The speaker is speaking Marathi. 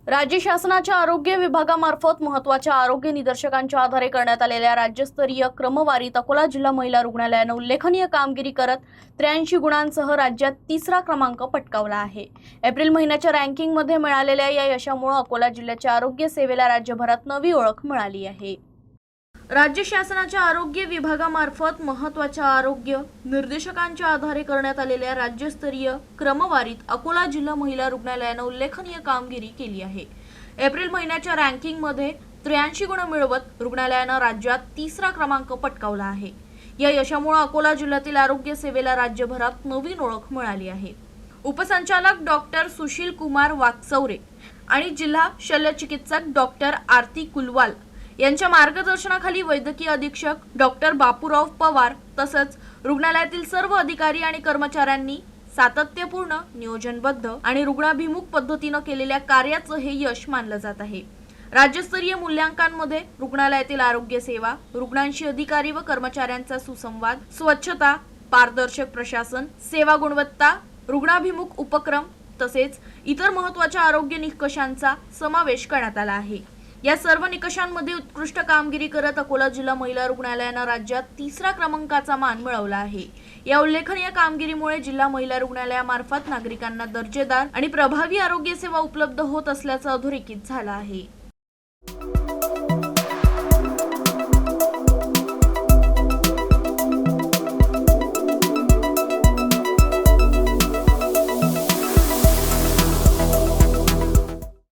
राज्य शासनाच्या आरोग्य विभागामार्फत महत्त्वाच्या आरोग्य निदर्शकांच्या आधारे करण्यात आलेल्या राज्यस्तरीय क्रमवारीत अकोला जिल्हा महिला रुग्णालयाने उल्लेखनीय कामगिरी करत 83 गुणांसह राज्यात तिसरा क्रमांक पटकावला आहे। एप्रिल महिन्याच्या रँकिंगमध्ये मिळालेल्या या यशामुळे अकोला जिल्ह्याच्या आरोग्य सेवेला राज्यभरात नवी ओळख मिळाली आहे। राज्य शासनाच्या आरोग्य विभागामार्फत महत्त्वाच्या आरोग्य निर्देशकांच्या आधारे करण्यात आलेल्या राज्यस्तरीय क्रमवारीत अकोला जिल्हा महिला रुग्णालयाने उल्लेखनीय कामगिरी केली आहे। एप्रिल महिन्याच्या रँकिंगमध्ये 83 गुण मिळवत रुग्णालयाने राज्यात तिसरा क्रमांक पटकावला आहे। या यशामुळे अकोला जिल्ह्यातील आरोग्य सेवेला राज्यभरात नवीन ओळख मिळाली आहे। उपसंचालक डॉक्टर सुशील कुमार वाकचौरे आणि जिल्हा शल्यचिकित्सक डॉक्टर आरती कुलवाल यांच्या मार्गदर्शनाखाली वैद्यकीय अधीक्षक डॉक्टर बापूराव पवार तसंच रुग्णालयातील सर्व अधिकारी आणि कर्मचाऱ्यांनी सातत्यपूर्ण, नियोजनबद्ध आणि रुग्णाभिमुख पद्धतीने केलेल्या कार्याचं हे यश मानलं जात आहे। राज्यस्तरीय मूल्यांकनामध्ये रुग्णालयातील आरोग्य सेवा, रुग्णांशी अधिकारी व कर्मचाऱ्यांचा सुसंवाद, स्वच्छता, पारदर्शक प्रशासन, सेवा गुणवत्ता, रुग्णाभिमुख उपक्रम तसेच इतर महत्त्वाच्या आरोग्य निकषांचा समावेश करण्यात आला आहे। या सर्व निकषांमध्ये उत्कृष्ट कामगिरी करत अकोला जिल्हा महिला रुग्णालयाने राज्यात तिसरा क्रमांकाचा मान मिळवला आहे। या उल्लेखनीय कामगिरीमुळे जिल्हा महिला रुग्णालयामार्फत नागरिकांना दर्जेदार आणि प्रभावी आरोग्य सेवा उपलब्ध होत असल्याचं अधोरेखित झालं आहे।